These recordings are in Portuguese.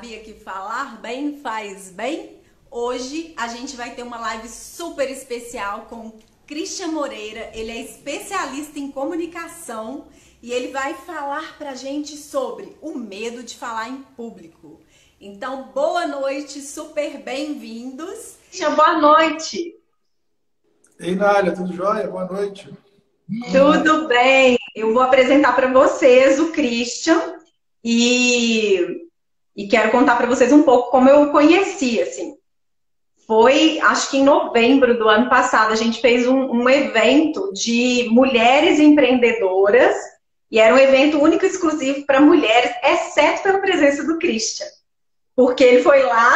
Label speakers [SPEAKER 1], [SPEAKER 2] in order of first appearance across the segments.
[SPEAKER 1] sabia que falar bem faz bem? Hoje a gente vai ter uma live super especial com Christian Moreira. Ele é especialista em comunicação e ele vai falar pra gente sobre o medo de falar em público. Então, boa noite, super bem-vindos.
[SPEAKER 2] Christian, boa noite.
[SPEAKER 3] Ei, Nália, tudo jóia? Boa noite.
[SPEAKER 2] Tudo bem. Eu vou apresentar para vocês o Christian e quero contar para vocês um pouco como eu o conheci, assim. Foi, acho que em novembro do ano passado, a gente fez um evento de mulheres empreendedoras e era um evento único e exclusivo para mulheres, exceto pela presença do Christian. Porque ele foi lá,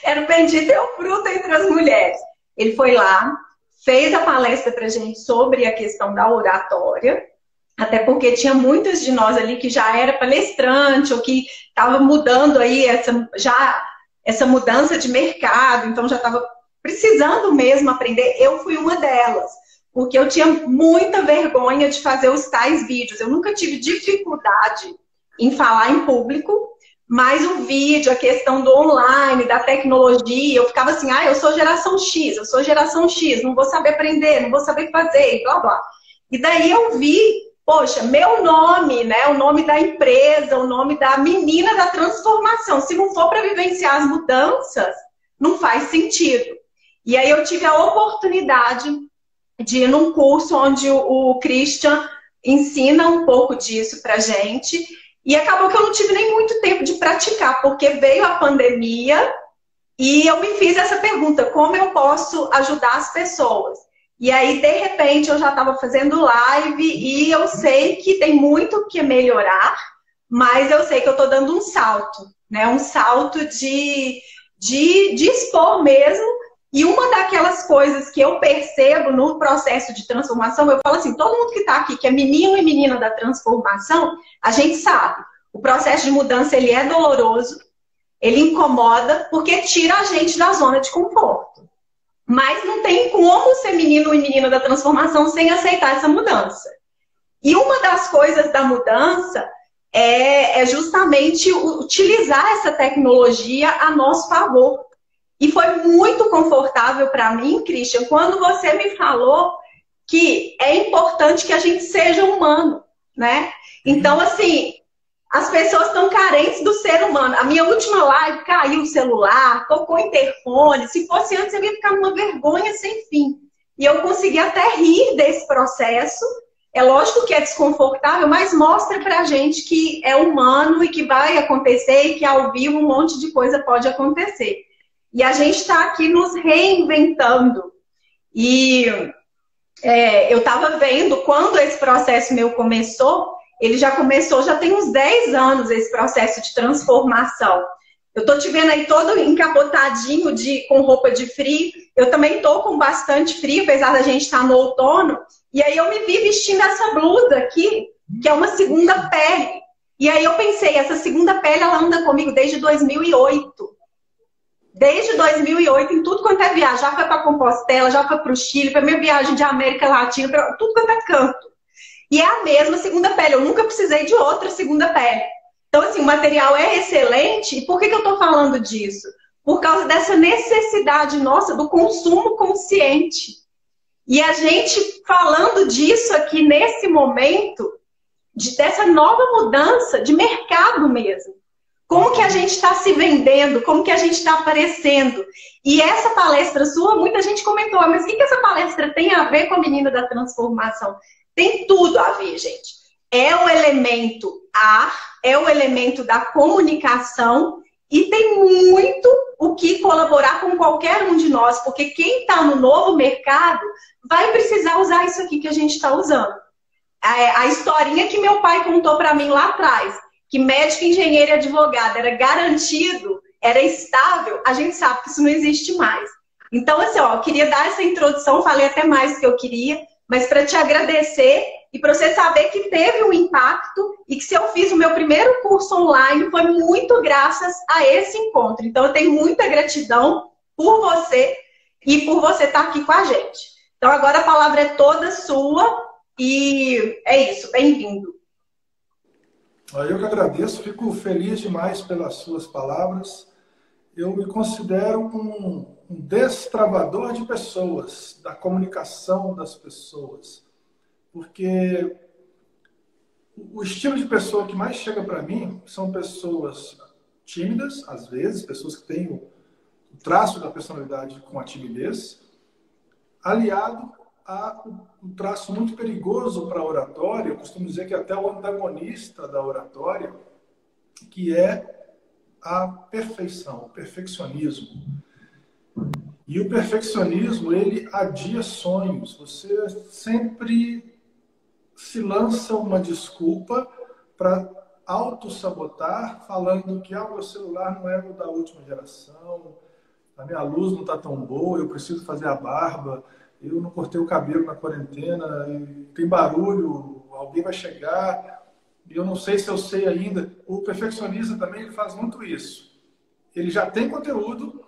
[SPEAKER 2] era o bendito e o fruto entre as mulheres. Ele foi lá, fez a palestra pra gente sobre a questão da oratória, até porque tinha muitas de nós ali que já era palestrante ou que estava mudando aí essa mudança de mercado, então já estava precisando mesmo aprender. Eu fui uma delas, porque eu tinha muita vergonha de fazer os tais vídeos. Eu nunca tive dificuldade em falar em público, mas o vídeo, a questão do online, da tecnologia, eu ficava assim, eu sou geração X, não vou saber aprender, não vou saber fazer, e blá, blá. E daí eu vi, poxa, meu nome, né, o nome da empresa, o nome da menina da transformação, se não for para vivenciar as mudanças, não faz sentido. E aí eu tive a oportunidade de ir num curso onde o Christian ensina um pouco disso pra gente. E acabou que eu não tive nem muito tempo de praticar, porque veio a pandemia e eu me fiz essa pergunta, como eu posso ajudar as pessoas? E aí, de repente, eu já estava fazendo live e eu sei que tem muito que melhorar, mas eu sei que eu estou dando um salto, né? Um salto de expor mesmo. E uma daquelas coisas que eu percebo no processo de transformação, eu falo assim, todo mundo que está aqui, que é menino e menina da transformação, a gente sabe, o processo de mudança ele é doloroso, ele incomoda, porque tira a gente da zona de conforto. Mas não tem como ser menino e menina da transformação sem aceitar essa mudança. E uma das coisas da mudança é justamente utilizar essa tecnologia a nosso favor. E foi muito confortável para mim, Christian, quando você me falou que é importante que a gente seja humano, né? Então, assim, as pessoas estão carentes do ser humano. A minha última live caiu o celular, tocou o interfone. Se fosse antes, eu ia ficar numa vergonha sem fim. E eu consegui até rir desse processo. É lógico que é desconfortável, mas mostra pra gente que é humano e que vai acontecer e que ao vivo um monte de coisa pode acontecer. E a gente está aqui nos reinventando. E eu estava vendo, quando esse processo meu começou, ele já começou, já tem uns 10 anos esse processo de transformação. Eu estou te vendo aí todo encapotadinho com roupa de frio. Eu também estou com bastante frio, apesar da gente estar no outono. E aí eu me vi vestindo essa blusa aqui, que é uma segunda pele. E aí eu pensei, essa segunda pele, ela anda comigo desde 2008. Desde 2008, em tudo quanto é viagem. Já foi para Compostela, já foi para o Chile, para minha viagem de América Latina, para tudo quanto é canto. E é a mesma segunda pele. Eu nunca precisei de outra segunda pele. Então, assim, o material é excelente. E por que eu estou falando disso? Por causa dessa necessidade nossa do consumo consciente. E a gente falando disso aqui nesse momento, dessa nova mudança de mercado mesmo. Como que a gente está se vendendo? Como que a gente está aparecendo? E essa palestra sua, muita gente comentou, mas o que essa palestra tem a ver com a menina da transformação? Tem tudo a ver, gente. É o elemento ar, é o elemento da comunicação e tem muito o que colaborar com qualquer um de nós, porque quem está no novo mercado vai precisar usar isso aqui que a gente está usando. A historinha que meu pai contou para mim lá atrás, que médico, engenheiro e advogado era garantido, era estável, a gente sabe que isso não existe mais. Então, assim, eu queria dar essa introdução, falei até mais do que eu queria, mas para te agradecer e para você saber que teve um impacto e que se eu fiz o meu primeiro curso online foi muito graças a esse encontro. Então, eu tenho muita gratidão por você e por você estar aqui com a gente. Então, agora a palavra é toda sua e é isso, bem-vindo.
[SPEAKER 3] Eu que agradeço, fico feliz demais pelas suas palavras. Eu me considero um destravador de pessoas, da comunicação das pessoas. Porque o estilo de pessoa que mais chega para mim são pessoas tímidas, às vezes, pessoas que têm o traço da personalidade com a timidez, aliado a um traço muito perigoso para a oratória. Eu costumo dizer que até o antagonista da oratória, que é a perfeição, o perfeccionismo. E o perfeccionismo, ele adia sonhos. Você sempre se lança uma desculpa para autossabotar, falando que o meu celular não é o da última geração, a minha luz não está tão boa, eu preciso fazer a barba, eu não cortei o cabelo na quarentena, tem barulho, alguém vai chegar, e eu não sei se eu sei ainda. O perfeccionista também ele faz muito isso. Ele já tem conteúdo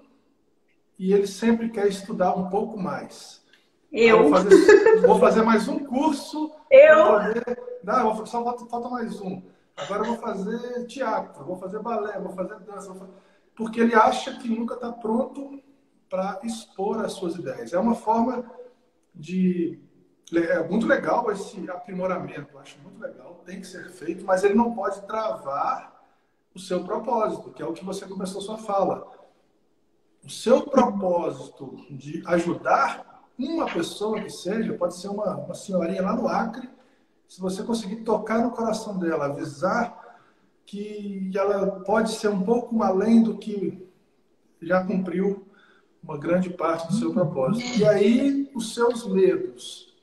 [SPEAKER 3] e ele sempre quer estudar um pouco mais. Vou fazer mais um curso. Só falta mais um. Agora eu vou fazer teatro, vou fazer balé, vou fazer dança. Porque ele acha que nunca está pronto para expor as suas ideias. É uma forma de... É muito legal esse aprimoramento, eu acho muito legal, tem que ser feito, mas ele não pode travar o seu propósito, que é o que você começou a sua fala. O seu propósito de ajudar uma pessoa que seja, pode ser uma senhorinha lá no Acre, se você conseguir tocar no coração dela, avisar que ela pode ser um pouco além do que já cumpriu uma grande parte do seu propósito. E aí, os seus medos,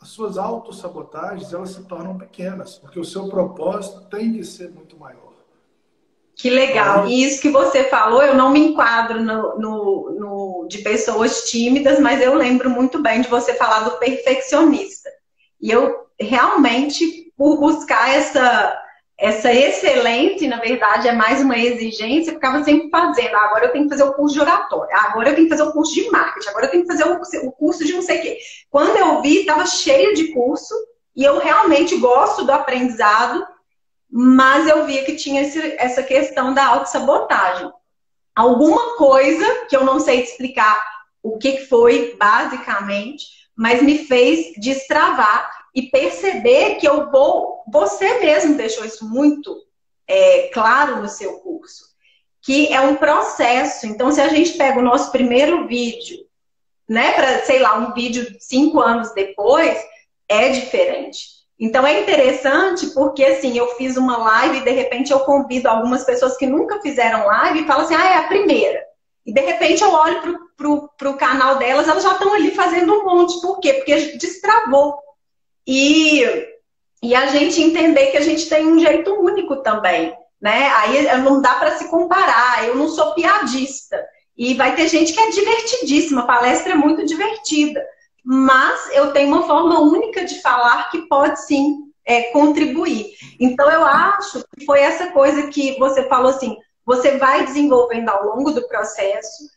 [SPEAKER 3] as suas autossabotagens, elas se tornam pequenas, porque o seu propósito tem que ser muito maior.
[SPEAKER 2] Que legal. E isso que você falou, eu não me enquadro de pessoas tímidas, mas eu lembro muito bem de você falar do perfeccionista. E eu realmente, por buscar essa excelência, na verdade é mais uma exigência, eu ficava sempre fazendo, agora eu tenho que fazer o curso de oratória, agora eu tenho que fazer o curso de marketing, agora eu tenho que fazer o curso de não sei o quê. Quando eu vi, estava cheio de curso, e eu realmente gosto do aprendizado, mas eu via que tinha essa questão da autossabotagem. Alguma coisa que eu não sei explicar o que foi, basicamente, mas me fez destravar e perceber que você mesmo deixou isso muito claro no seu curso, que é um processo. Então, se a gente pega o nosso primeiro vídeo, né, para, sei lá, um vídeo 5 anos depois, é diferente. Então, é interessante porque, assim, eu fiz uma live e, de repente, eu convido algumas pessoas que nunca fizeram live e falo assim, é a primeira. E, de repente, eu olho pro canal delas, elas já estão ali fazendo um monte. Por quê? Porque destravou. E a gente entender que a gente tem um jeito único também, né? Aí não dá para se comparar, eu não sou piadista. E vai ter gente que é divertidíssima, a palestra é muito divertida. Mas eu tenho uma forma única de falar que pode, sim, contribuir. Então, eu acho que foi essa coisa que você falou assim, você vai desenvolvendo ao longo do processo.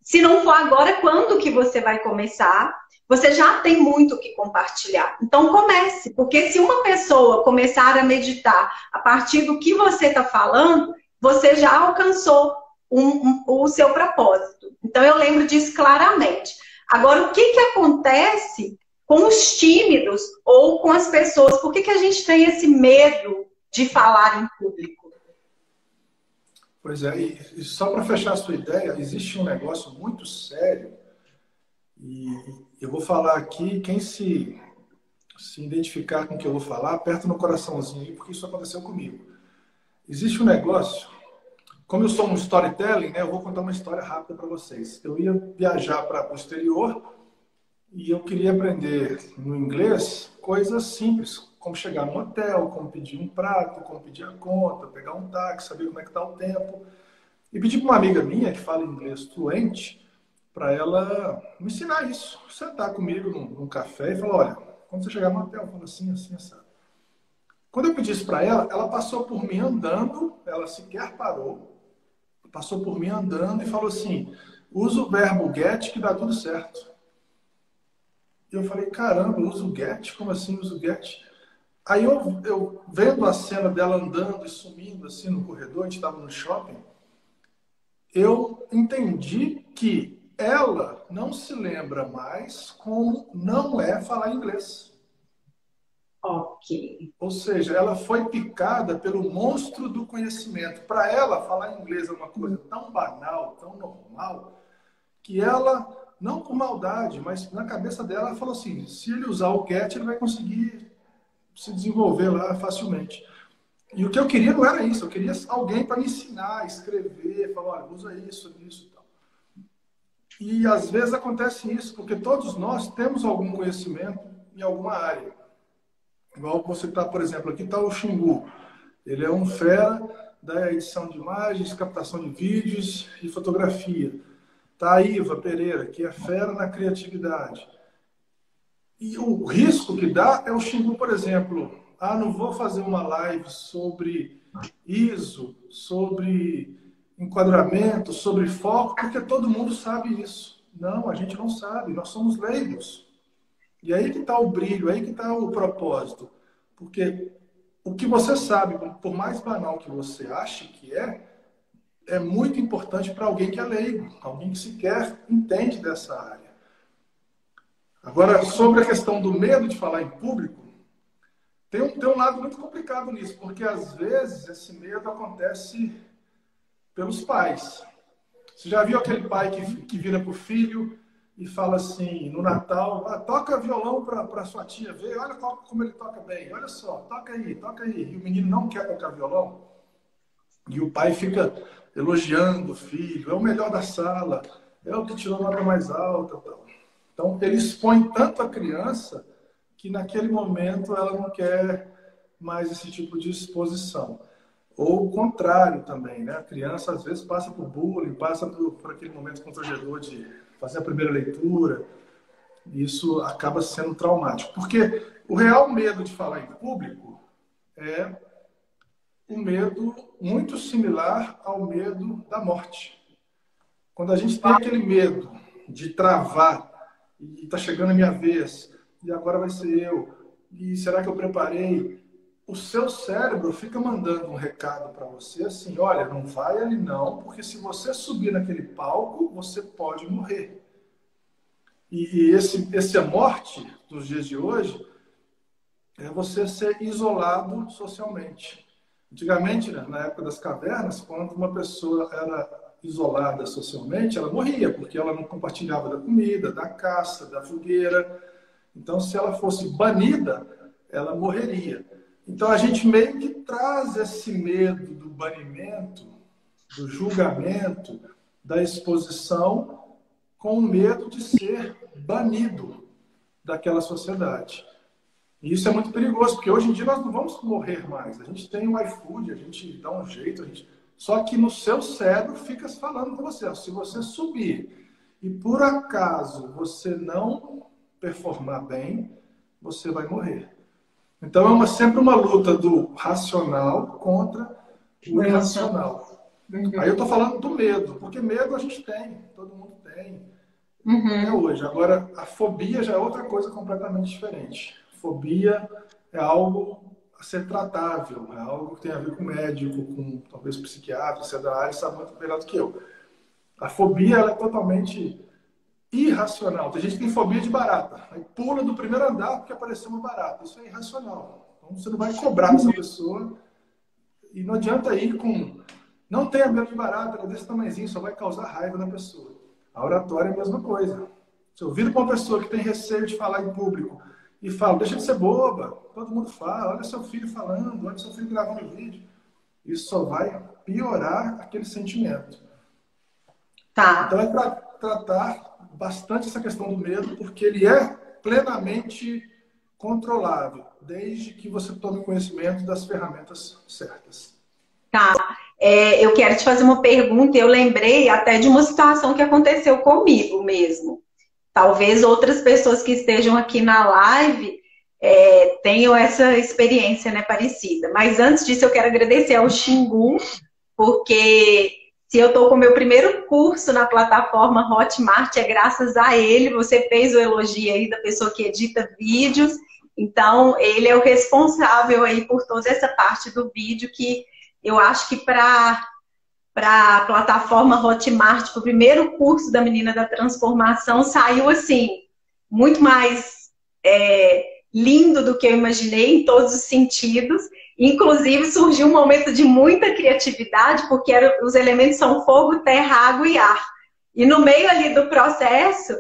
[SPEAKER 2] Se não for agora, quando que você vai começar? Você já tem muito o que compartilhar. Então, comece. Porque se uma pessoa começar a meditar a partir do que você está falando, você já alcançou o seu propósito. Então, eu lembro disso claramente. Agora, o que acontece com os tímidos ou com as pessoas? Por que a gente tem esse medo de falar em público?
[SPEAKER 3] Pois é, e só para fechar a sua ideia, existe um negócio muito sério, e eu vou falar aqui, quem se identificar com o que eu vou falar, aperta no coraçãozinho aí, porque isso aconteceu comigo. Existe um negócio, como eu sou um storytelling, né, eu vou contar uma história rápida para vocês. Eu ia viajar para o exterior e eu queria aprender no inglês coisas simples, como chegar no hotel, como pedir um prato, como pedir a conta, pegar um táxi, saber como é que está o tempo. E pedi para uma amiga minha que fala inglês fluente, para ela me ensinar isso. Sentar comigo num café e falar, olha, quando você chegar no hotel, fala assim, assim, assim. Quando eu pedi isso para ela, ela passou por mim andando, ela sequer parou, passou por mim andando e falou assim, usa o verbo get que dá tudo certo. E eu falei, caramba, eu uso get? Como assim uso get? Aí eu vendo a cena dela andando e sumindo assim no corredor, a gente estava no shopping, eu entendi que ela não se lembra mais como não é falar inglês.
[SPEAKER 2] Ok.
[SPEAKER 3] Ou seja, ela foi picada pelo monstro do conhecimento. Para ela, falar inglês é uma coisa tão banal, tão normal, que ela, não com maldade, mas na cabeça dela, ela falou assim, se ele usar o get, ele vai conseguir se desenvolver lá facilmente. E o que eu queria não era isso, eu queria alguém para me ensinar a escrever, falar, olha, usa isso, isso e tal. E às vezes acontece isso, porque todos nós temos algum conhecimento em alguma área. Igual você está, por exemplo, aqui está o Xingu. Ele é um fera da edição de imagens, captação de vídeos e fotografia. Está a Iva Pereira, que é fera na criatividade. E o risco que dá é o Xingu, por exemplo, não vou fazer uma live sobre ISO, sobre enquadramento, sobre foco, porque todo mundo sabe isso. Não, a gente não sabe, nós somos leigos. E aí que está o brilho, aí que está o propósito. Porque o que você sabe, por mais banal que você ache que é muito importante para alguém que é leigo, alguém que sequer entende dessa área. Agora, sobre a questão do medo de falar em público, tem um lado muito complicado nisso, porque às vezes esse medo acontece pelos pais. Você já viu aquele pai que vira para o filho e fala assim, no Natal, toca violão para sua tia ver, olha como ele toca bem, olha só, toca aí, toca aí. E o menino não quer tocar violão, e o pai fica elogiando o filho, é o melhor da sala, é o que tirou a nota mais alta, tal. Então, ele expõe tanto a criança que naquele momento ela não quer mais esse tipo de exposição. Ou o contrário também, né? A criança às vezes passa por bullying, passa por aquele momento constrangedor de fazer a primeira leitura. E isso acaba sendo traumático. Porque o real medo de falar em público é um medo muito similar ao medo da morte. Quando a gente tem aquele medo de travar, e está chegando a minha vez, e agora vai ser eu, e será que eu preparei? O seu cérebro fica mandando um recado para você assim, olha, não vai ali não, porque se você subir naquele palco, você pode morrer. E esse a morte dos dias de hoje é você ser isolado socialmente. Antigamente, né, na época das cavernas, quando uma pessoa era isolada socialmente, ela morria, porque ela não compartilhava da comida, da caça, da fogueira. Então, se ela fosse banida, ela morreria. Então, a gente meio que traz esse medo do banimento, do julgamento, da exposição, com medo de ser banido daquela sociedade. E isso é muito perigoso, porque hoje em dia nós não vamos morrer mais. A gente tem o iFood, a gente dá um jeito, só que no seu cérebro fica falando com você, se você subir e por acaso você não performar bem, você vai morrer. Então é sempre uma luta do racional contra o irracional. Aí eu estou falando do medo, porque medo a gente tem, todo mundo tem. Até hoje. Agora, a fobia já é outra coisa completamente diferente. Fobia é algo a ser tratável, é algo que tem a ver com médico, com talvez psiquiatra, você é da área, sabe muito melhor do que eu. A fobia ela é totalmente irracional. Tem gente que tem fobia de barata. Aí pula do primeiro andar porque apareceu uma barata. Isso é irracional. Então você não vai cobrar dessa pessoa e não adianta ir com... Não tenha medo de barata, ela é desse tamanhozinho, só vai causar raiva na pessoa. A oratória é a mesma coisa. Se eu viro para uma pessoa que tem receio de falar em público e falo, deixa de ser boba, todo mundo fala, olha seu filho falando, olha seu filho gravando vídeo, isso só vai piorar aquele sentimento.
[SPEAKER 2] Tá.
[SPEAKER 3] Então é para tratar bastante essa questão do medo, porque ele é plenamente controlável, desde que você tome conhecimento das ferramentas certas.
[SPEAKER 2] Tá. Eu quero te fazer uma pergunta, eu lembrei até de uma situação que aconteceu comigo mesmo. Talvez outras pessoas que estejam aqui na live tenham essa experiência, né, parecida. Mas antes disso, eu quero agradecer ao Xingu, porque se eu estou com o meu primeiro curso na plataforma Hotmart, é graças a ele. Você fez o elogio aí da pessoa que edita vídeos. Então, ele é o responsável aí por toda essa parte do vídeo que eu acho que para a plataforma Hotmart, para o primeiro curso da Menina da Transformação, saiu assim, muito mais lindo do que eu imaginei em todos os sentidos. Inclusive, surgiu um momento de muita criatividade, porque os elementos são fogo, terra, água e ar. E no meio ali do processo,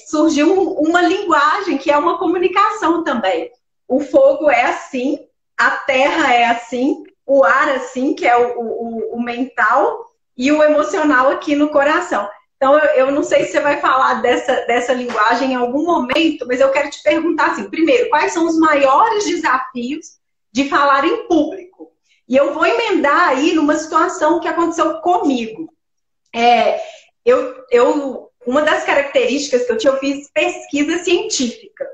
[SPEAKER 2] surgiu uma linguagem que é uma comunicação também. O fogo é assim, a terra é assim, o ar assim, que é o mental, e o emocional aqui no coração. Então, eu não sei se você vai falar dessa linguagem em algum momento, mas eu quero te perguntar assim, primeiro, quais são os maiores desafios de falar em público? E eu vou emendar aí numa situação que aconteceu comigo. Uma das características que eu fiz pesquisa científica.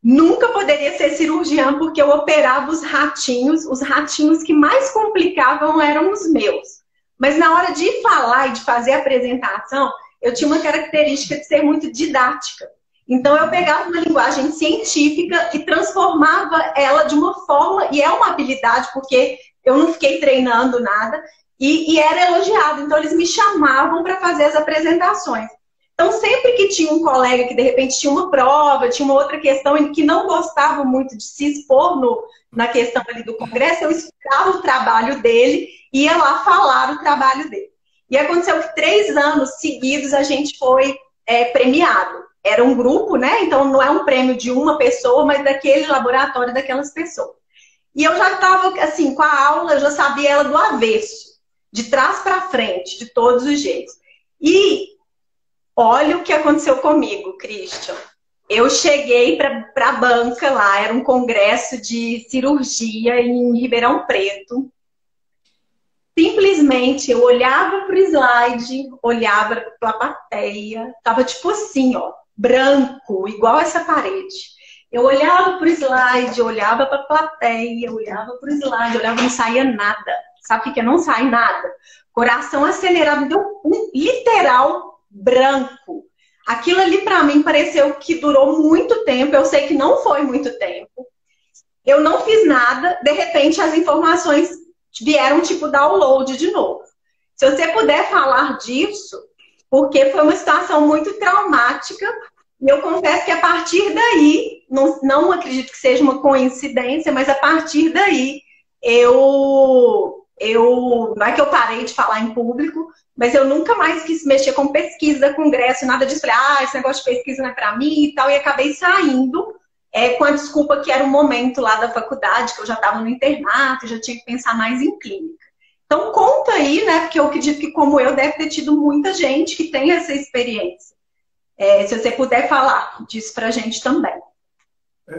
[SPEAKER 2] Nunca poderia ser cirurgiã porque eu operava os ratinhos que mais complicavam eram os meus. Mas na hora de falar e de fazer a apresentação, eu tinha uma característica de ser muito didática. Então eu pegava uma linguagem científica e transformava ela de uma forma, e é uma habilidade porque eu não fiquei treinando nada, e era elogiado. Então eles me chamavam para fazer as apresentações. Então, sempre que tinha um colega que, de repente, tinha uma prova, tinha uma outra questão e que não gostava muito de se expor na questão ali do congresso, eu estudava o trabalho dele e ia lá falar o trabalho dele. E aconteceu que 3 anos seguidos a gente foi premiado. Era um grupo, né? Então, não é um prêmio de uma pessoa, mas daquele laboratório daquelas pessoas. E eu já estava, assim, com a aula, eu já sabia ela do avesso, de trás para frente, de todos os jeitos. E olha o que aconteceu comigo, Christian. Eu cheguei para a banca lá, era um congresso de cirurgia em Ribeirão Preto. Simplesmente eu olhava para o slide, olhava para a plateia, tava tipo assim, ó, branco, igual essa parede. Eu olhava para o slide, olhava para a plateia, olhava para o slide, olhava, não saía nada. Sabe o que não sai nada? Coração acelerado, deu um literal branco. Aquilo ali para mim pareceu que durou muito tempo. Eu sei que não foi muito tempo. Eu não fiz nada. De repente as informações vieram tipo download de novo. Se você puder falar disso, porque foi uma situação muito traumática. E eu confesso que a partir daí, não acredito que seja uma coincidência, mas a partir daí não é que eu parei de falar em público, mas eu nunca mais quis mexer com pesquisa, congresso, nada disso. Falei, esse negócio de pesquisa não é para mim e tal. E acabei saindo com a desculpa que era o momento lá da faculdade, que eu já estava no internato, já tinha que pensar mais em clínica. Então conta aí, né? Porque eu acredito que como eu, deve ter tido muita gente que tem essa experiência. Se você puder falar disso pra gente também.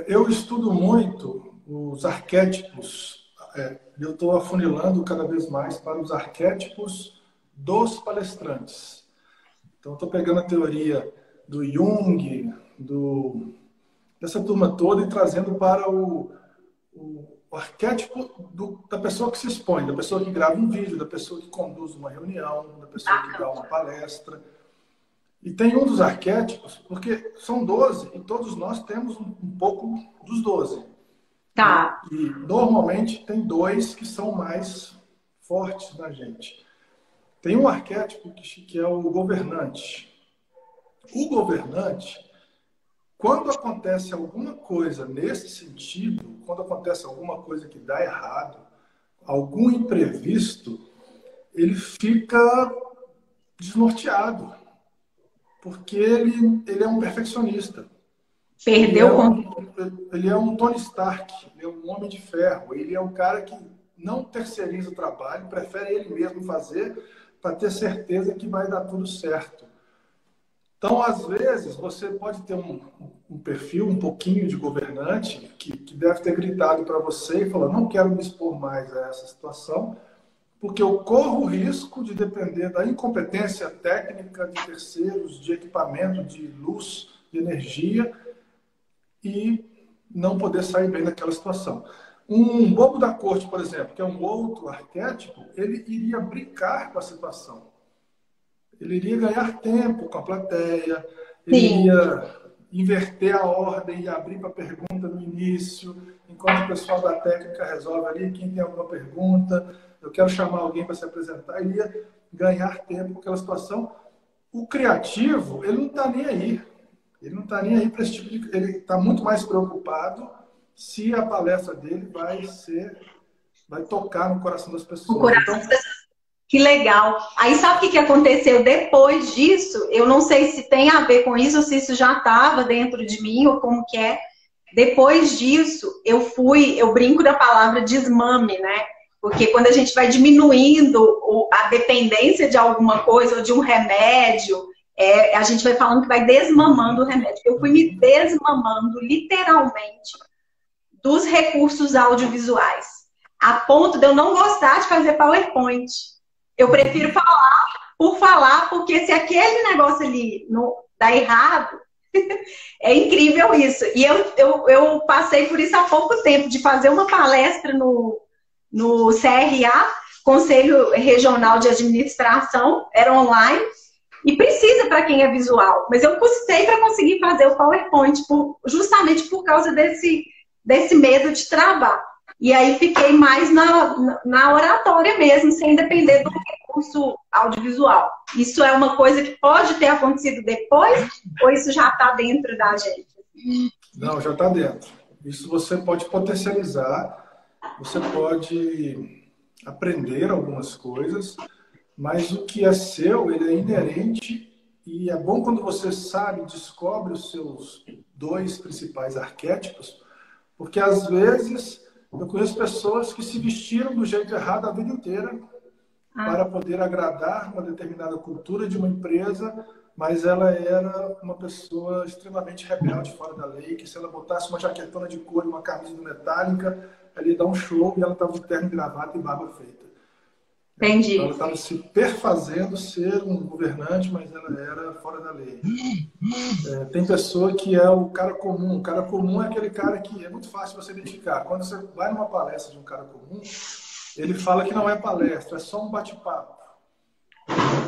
[SPEAKER 3] Eu estudo muito os arquétipos. Eu estou afunilando cada vez mais para os arquétipos dos palestrantes. Então, estou pegando a teoria do Jung, dessa turma toda e trazendo para o arquétipo da pessoa que se expõe, da pessoa que grava um vídeo, da pessoa que conduz uma reunião, da pessoa que dá uma palestra. E tem um dos arquétipos, porque são 12 e todos nós temos um pouco dos 12.
[SPEAKER 2] Tá.
[SPEAKER 3] E normalmente tem 2 que são mais fortes na gente. Tem um arquétipo que é o governante. O governante, quando acontece alguma coisa nesse sentido, quando acontece alguma coisa que dá errado, algum imprevisto, ele fica desnorteado, porque ele é um perfeccionista. Ele é um Tony Stark, ele é um homem de ferro, ele é um cara que não terceiriza o trabalho, prefere ele mesmo fazer para ter certeza que vai dar tudo certo. Então, às vezes, você pode ter um perfil um pouquinho de governante que deve ter gritado para você e falou, não quero me expor mais a essa situação, porque eu corro o risco de depender da incompetência técnica de terceiros, de equipamento, de luz, de energia, e não poder sair bem daquela situação. Um bobo da corte, por exemplo, que é um outro arquétipo, ele iria brincar com a situação. Ele iria ganhar tempo com a plateia, ele inverter a ordem e abrir para pergunta no início, enquanto o pessoal da técnica resolve ali, quem tem alguma pergunta, eu quero chamar alguém para se apresentar, ele ia ganhar tempo com aquela situação. O criativo, ele não está nem aí. Ele não está nem aí para esse tipo de... Ele está muito mais preocupado se a palestra dele vai tocar no coração das pessoas.
[SPEAKER 2] No coração das pessoas. Que legal. Aí sabe o que aconteceu depois disso? Eu não sei se tem a ver com isso ou se isso já estava dentro de mim ou como que é. Depois disso, eu brinco da palavra desmame, né? Porque quando a gente vai diminuindo a dependência de alguma coisa ou de um remédio, a gente vai falando que vai desmamando o remédio. Eu fui me desmamando, literalmente, dos recursos audiovisuais, a ponto de eu não gostar de fazer PowerPoint. Eu prefiro falar, porque se aquele negócio ali não dá errado, é incrível isso. E eu passei por isso há pouco tempo, de fazer uma palestra no CRA, Conselho Regional de Administração, era online, e precisa para quem é visual. Mas eu custei para conseguir fazer o PowerPoint, justamente por causa desse medo de travar. E aí fiquei mais na oratória mesmo, sem depender do recurso audiovisual. Isso é uma coisa que pode ter acontecido depois, ou isso já está dentro da gente?
[SPEAKER 3] Não, já está dentro. Isso você pode potencializar, você pode aprender algumas coisas, mas o que é seu, ele é inerente, e é bom quando você sabe, descobre os seus 2 principais arquétipos, porque às vezes eu conheço pessoas que se vestiram do jeito errado a vida inteira para poder agradar uma determinada cultura de uma empresa, mas ela era uma pessoa extremamente rebelde, fora da lei, que se ela botasse uma jaquetona de couro e uma camisa metálica, ela ia dar um show e ela estava de terno e gravata e barba feita.
[SPEAKER 2] Entendi.
[SPEAKER 3] Então, ela estava se perfazendo ser um governante, mas ela era fora da lei. Tem pessoa que é o cara comum. O cara comum é aquele cara que é muito fácil você identificar. Quando você vai numa palestra de um cara comum, ele fala que não é palestra, é só um bate-papo.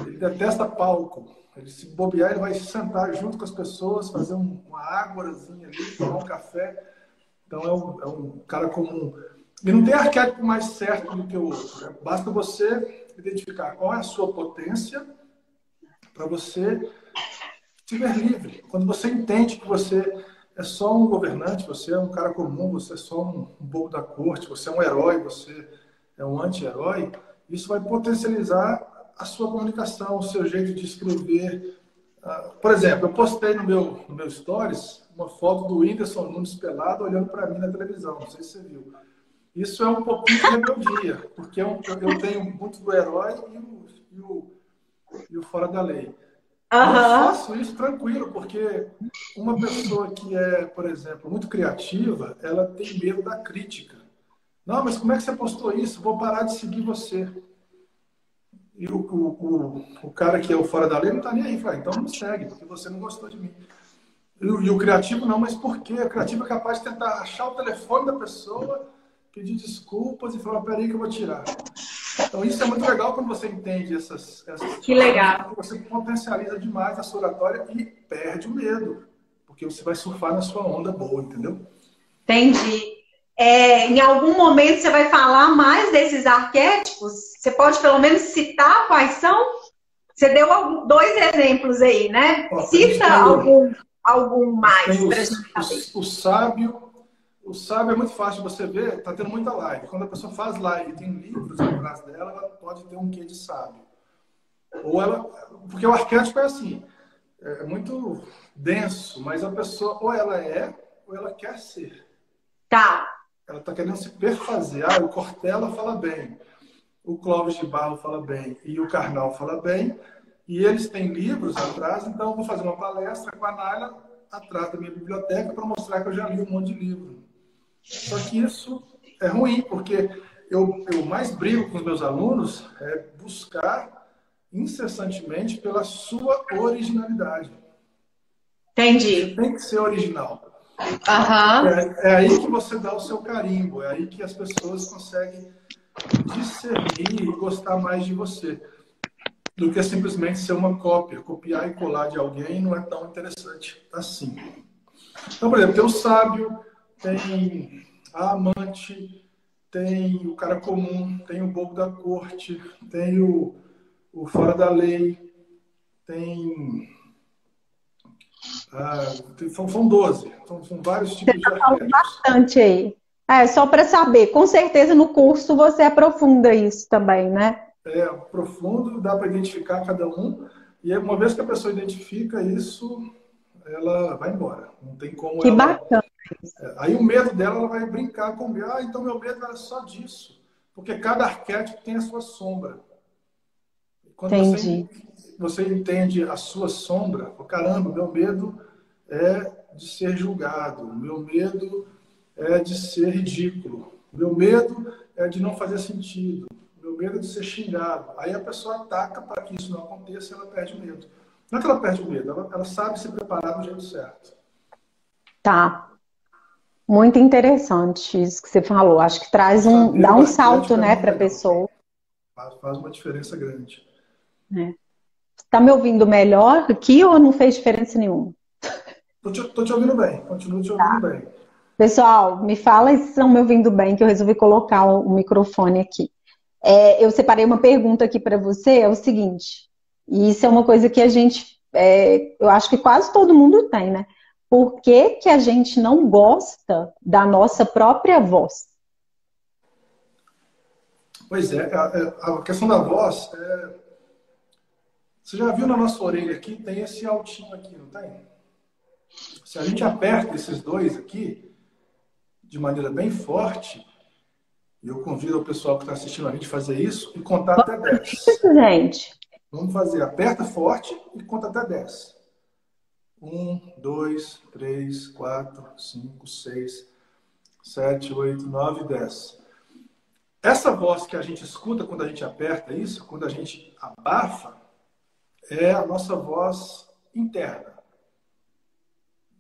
[SPEAKER 3] Ele detesta palco. Ele, se bobear, ele vai se sentar junto com as pessoas, fazer uma águazinha ali, tomar um café. Então, é um cara comum. E não tem arquétipo mais certo do que o outro. Né? Basta você identificar qual é a sua potência para você se ver livre. Quando você entende que você é só um governante, você é um cara comum, você é só um bobo da corte, você é um herói, você é um anti-herói, isso vai potencializar a sua comunicação, o seu jeito de escrever. Por exemplo, eu postei no meu stories uma foto do Whindersson Nunes pelado olhando para mim na televisão. Não sei se você viu. Isso é um pouquinho de rebeldia, porque eu tenho muito do herói e o fora da lei. Eu faço isso tranquilo, porque uma pessoa que é, por exemplo, muito criativa, ela tem medo da crítica. Não, mas como é que você postou isso? Vou parar de seguir você. E o cara que é o fora da lei não está nem aí. Fala, então não me segue, porque você não gostou de mim. E o criativo não, mas por quê? O criativo é capaz de tentar achar o telefone da pessoa, pedir desculpas e falar, peraí que eu vou tirar. Então isso é muito legal quando você entende essas
[SPEAKER 2] que legal.
[SPEAKER 3] Você potencializa demais a sua oratória e perde o medo, porque você vai surfar na sua onda boa, entendeu?
[SPEAKER 2] Entendi. Em algum momento você vai falar mais desses arquétipos? Você pode pelo menos citar quais são? Você deu 2 exemplos aí, né? Cita algum mais para a gente saber.
[SPEAKER 3] O sábio é muito fácil de você ver, tá tendo muita live. Quando a pessoa faz live e tem livros atrás dela, ela pode ter um quê de sábio. Porque o arquétipo é assim, é muito denso, mas a pessoa ou ela é ou ela quer ser.
[SPEAKER 2] Tá.
[SPEAKER 3] Ela está querendo se perfazer. O Cortella fala bem, o Clóvis de Barro fala bem e o Karnal fala bem. E eles têm livros atrás, então eu vou fazer uma palestra com a Naila atrás da minha biblioteca para mostrar que eu já li um monte de livro. Só que isso é ruim, porque eu mais brigo com os meus alunos é buscar incessantemente pela sua originalidade.
[SPEAKER 2] Entendi.
[SPEAKER 3] Você tem que ser original.
[SPEAKER 2] Uhum.
[SPEAKER 3] É aí que você dá o seu carimbo, é aí que as pessoas conseguem discernir e gostar mais de você, do que simplesmente ser uma cópia. Copiar e colar de alguém não é tão interessante assim. Então, por exemplo, tem o sábio, tem a amante, tem o cara comum, tem o bobo da corte, tem o fora da lei, tem... são 12, são vários tipos de
[SPEAKER 2] Fala
[SPEAKER 3] arquétipos.
[SPEAKER 2] bastante aí. Só para saber, com certeza no curso você aprofunda isso também, né?
[SPEAKER 3] É profundo, dá para identificar cada um, e uma vez que a pessoa identifica isso, ela vai embora. Não tem como
[SPEAKER 2] Que
[SPEAKER 3] ela...
[SPEAKER 2] bacana.
[SPEAKER 3] Aí o medo dela, ela vai brincar com o medo. Então meu medo era só disso. Porque cada arquétipo tem a sua sombra. Quando
[SPEAKER 2] Entendi.
[SPEAKER 3] você entende a sua sombra, caramba, meu medo é de ser julgado, meu medo é de ser ridículo, meu medo é de não fazer sentido, meu medo é de ser xingado. Aí a pessoa ataca para que isso não aconteça e ela perde o medo. Não é que ela perde o medo, ela sabe se preparar do jeito certo.
[SPEAKER 2] Tá. Muito interessante isso que você falou. Acho que dá
[SPEAKER 3] O
[SPEAKER 2] um salto,
[SPEAKER 3] arquétipo é
[SPEAKER 2] né,
[SPEAKER 3] muito
[SPEAKER 2] para a
[SPEAKER 3] legal.
[SPEAKER 2] pessoa.
[SPEAKER 3] Faz uma diferença grande.
[SPEAKER 2] Tá me ouvindo melhor aqui ou não fez diferença nenhuma?
[SPEAKER 3] Tô te ouvindo bem, continuo te ouvindo bem.
[SPEAKER 2] Pessoal, me fala se estão me ouvindo bem, que eu resolvi colocar o microfone aqui. Eu separei uma pergunta aqui para você, é o seguinte, e isso é uma coisa que eu acho que quase todo mundo tem, né? Por que que a gente não gosta da nossa própria voz?
[SPEAKER 3] Pois é, a questão da voz, você já viu na nossa orelha aqui, tem esse altinho aqui, não tem? Se a gente aperta esses dois aqui, de maneira bem forte, e eu convido o pessoal que está assistindo a gente a fazer isso e contar até 10.
[SPEAKER 2] Isso, gente.
[SPEAKER 3] Vamos fazer, aperta forte e conta até 10. 1, 2, 3, 4, 5, 6, 7, 8, 9, 10. Essa voz que a gente escuta quando a gente aperta isso, quando a gente abafa, é a nossa voz interna.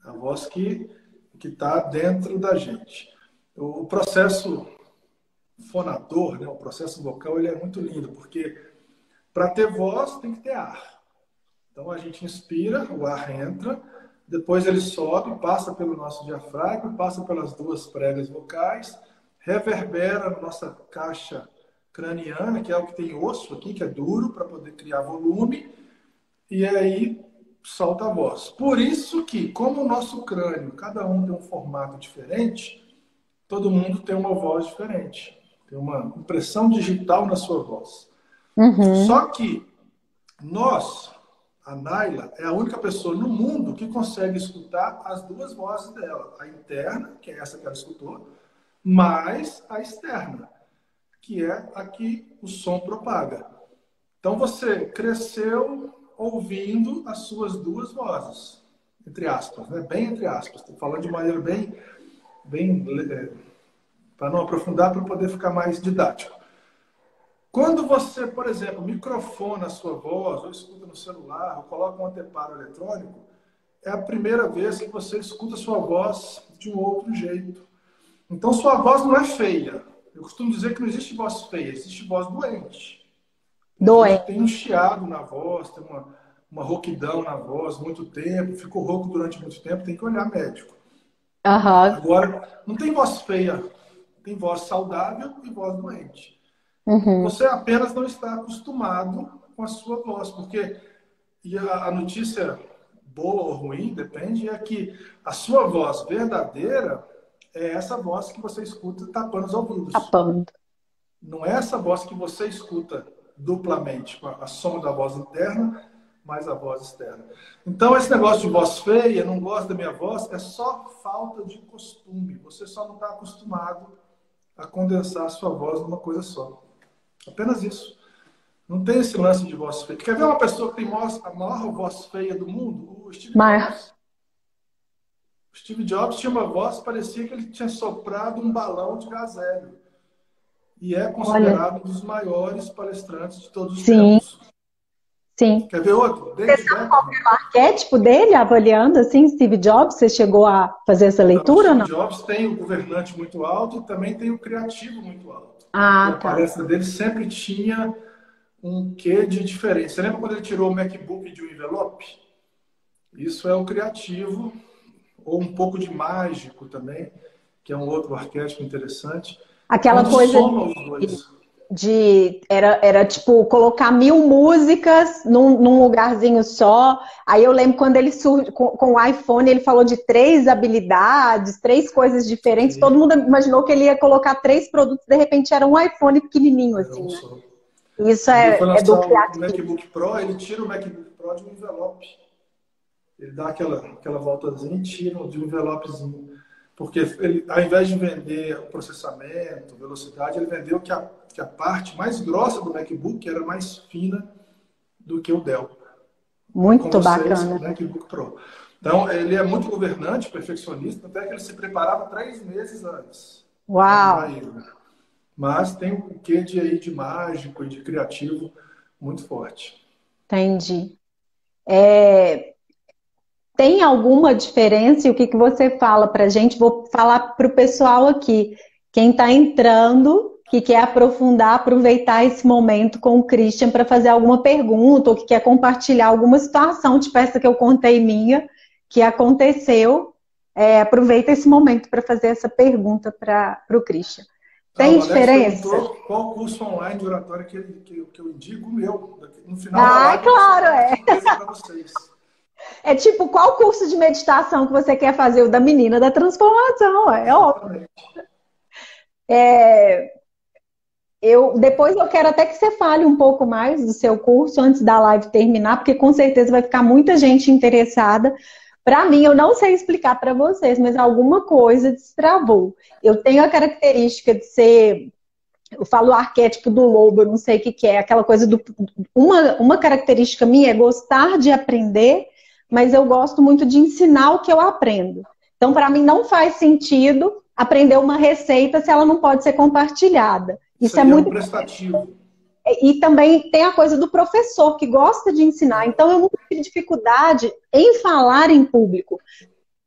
[SPEAKER 3] A voz que está dentro da gente. O processo fonador, né, o processo vocal, ele é muito lindo, porque para ter voz tem que ter ar. Então a gente inspira, o ar entra, depois ele sobe, passa pelo nosso diafragma, passa pelas duas pregas vocais, reverbera na nossa caixa craniana, que é o que tem osso aqui, que é duro, para poder criar volume, e aí solta a voz. Por isso que, como o nosso crânio, cada um tem um formato diferente, todo mundo tem uma voz diferente. Tem uma impressão digital na sua voz.
[SPEAKER 2] Uhum.
[SPEAKER 3] Só que nós, a Naila, é a única pessoa no mundo que consegue escutar as duas vozes dela. A interna, que é essa que ela escutou, mais a externa, que é a que o som propaga. Então você cresceu ouvindo as suas duas vozes, entre aspas, né? Bem entre aspas. Estou falando de maneira bem para não aprofundar, para poder ficar mais didático. Quando você, por exemplo, microfona a sua voz, ou escuta no celular, ou coloca um anteparo eletrônico, é a primeira vez que você escuta a sua voz de um outro jeito. Então, sua voz não é feia. Eu costumo dizer que não existe voz feia, existe voz doente.
[SPEAKER 2] Doente.
[SPEAKER 3] Tem um chiado na voz, tem uma rouquidão na voz, muito tempo, ficou rouco durante muito tempo, tem que olhar médico.
[SPEAKER 2] Uhum.
[SPEAKER 3] Agora, não tem voz feia, tem voz saudável e voz doente.
[SPEAKER 2] Uhum.
[SPEAKER 3] Você apenas não está acostumado com a sua voz, porque e a notícia boa ou ruim, depende, é que a sua voz verdadeira é essa voz que você escuta tapando os ouvidos.
[SPEAKER 2] Tapando.
[SPEAKER 3] Não é essa voz que você escuta duplamente, com a soma da voz interna mais a voz externa. Então, esse negócio de voz feia, não gosto da minha voz, é só falta de costume. Você só não está acostumado a condensar a sua voz numa coisa só. Apenas isso. Não tem esse lance de voz feia. Quer ver uma pessoa que tem a maior voz feia do mundo? O Steve Jobs. O Steve Jobs tinha uma voz, parecia que ele tinha soprado um balão de gás hélio. E é considerado um dos maiores palestrantes de todos os tempos.
[SPEAKER 2] Sim.
[SPEAKER 3] Quer ver outro?
[SPEAKER 2] Você sabe qual é o arquétipo dele, avaliando assim, Steve Jobs? Você chegou a fazer essa leitura ou não?
[SPEAKER 3] Steve Jobs tem o governante muito alto e também tem o criativo muito alto.
[SPEAKER 2] Ah,
[SPEAKER 3] a palestra dele sempre tinha um quê de diferença. Você lembra quando ele tirou o MacBook de um envelope? Isso é o criativo ou um pouco de mágico também, que é um outro arquétipo interessante.
[SPEAKER 2] Aquela
[SPEAKER 3] Quando
[SPEAKER 2] coisa
[SPEAKER 3] soma os dois.
[SPEAKER 2] era tipo colocar 1000 músicas num lugarzinho só. Aí eu lembro quando ele surge com o iPhone, ele falou de 3 habilidades, 3 coisas diferentes.
[SPEAKER 3] Sim.
[SPEAKER 2] Todo mundo imaginou que ele ia colocar 3 produtos, de repente era um iPhone pequenininho assim, né?
[SPEAKER 3] Só.
[SPEAKER 2] Isso
[SPEAKER 3] Quando ele foi
[SPEAKER 2] é do
[SPEAKER 3] lançar o
[SPEAKER 2] criativo.
[SPEAKER 3] MacBook Pro, ele tira o MacBook Pro de um envelope. Ele dá aquela voltazinha e tira de um envelopezinho. Porque ele, ao invés de vender o processamento, velocidade, ele vendeu que a parte mais grossa do MacBook era mais fina do que o Dell.
[SPEAKER 2] Muito
[SPEAKER 3] Com vocês,
[SPEAKER 2] bacana.
[SPEAKER 3] o MacBook Pro. Então, ele é muito governante, perfeccionista, até que ele se preparava 3 meses antes.
[SPEAKER 2] Uau!
[SPEAKER 3] Mas tem um quê de mágico e de criativo muito forte.
[SPEAKER 2] Entendi. Tem alguma diferença? E o que você fala para a gente? Vou falar para o pessoal aqui. Quem está entrando, que quer aprofundar, aproveitar esse momento com o Christian para fazer alguma pergunta ou que quer compartilhar alguma situação, tipo essa que eu contei minha, que aconteceu, aproveita esse momento para fazer essa pergunta para o Christian. Tem diferença?
[SPEAKER 3] Qual curso online de oratória que eu indico? O meu. No final da live,
[SPEAKER 2] claro,
[SPEAKER 3] para vocês.
[SPEAKER 2] É tipo, qual curso de meditação que você quer fazer? O da menina da transformação, é óbvio. Depois eu quero até que você fale um pouco mais do seu curso antes da live terminar, porque com certeza vai ficar muita gente interessada. Para mim, eu não sei explicar para vocês, mas alguma coisa destravou. Eu tenho a característica de ser, eu falo o arquétipo do lobo, eu não sei o que é, aquela coisa uma característica minha é gostar de aprender, mas eu gosto muito de ensinar o que eu aprendo. Então, para mim, não faz sentido aprender uma receita se ela não pode ser compartilhada. Isso é muito
[SPEAKER 3] prestativo.
[SPEAKER 2] E também tem a coisa do professor que gosta de ensinar. Então, eu nunca tive dificuldade em falar em público.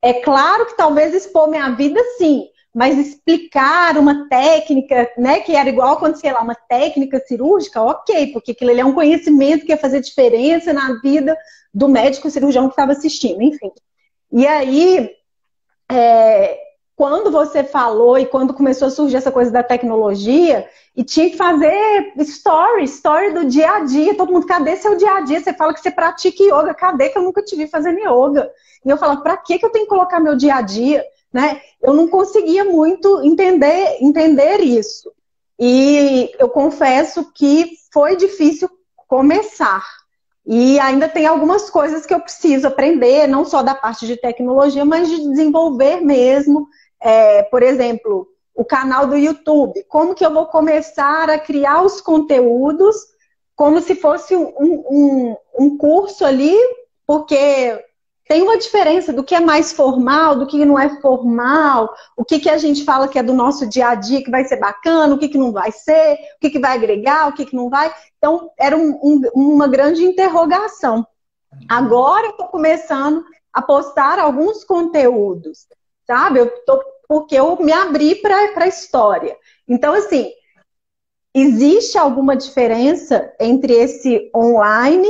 [SPEAKER 2] É claro que talvez expor minha vida, sim, mas explicar uma técnica, né, que era igual quando, sei lá, uma técnica cirúrgica, ok, porque aquilo ali é um conhecimento que ia fazer diferença na vida do médico cirurgião que estava assistindo, enfim. E aí, quando você falou e quando começou a surgir essa coisa da tecnologia, e tinha que fazer story do dia a dia, todo mundo, cadê seu dia a dia? Você fala que você pratica yoga, cadê que eu nunca te vi fazendo yoga? E eu falava, pra que eu tenho que colocar meu dia a dia? Né? Eu não conseguia muito entender isso. E eu confesso que foi difícil começar. E ainda tem algumas coisas que eu preciso aprender, não só da parte de tecnologia, mas de desenvolver mesmo. Por exemplo, o canal do YouTube. Como que eu vou começar a criar os conteúdos como se fosse um curso ali, porque tem uma diferença do que é mais formal, do que não é formal, o que a gente fala que é do nosso dia a dia, que vai ser bacana, o que não vai ser, o que vai agregar, o que não vai. Então, era uma grande interrogação. Agora eu estou começando a postar alguns conteúdos, sabe? Porque eu me abri para a história. Então, assim, existe alguma diferença entre esse online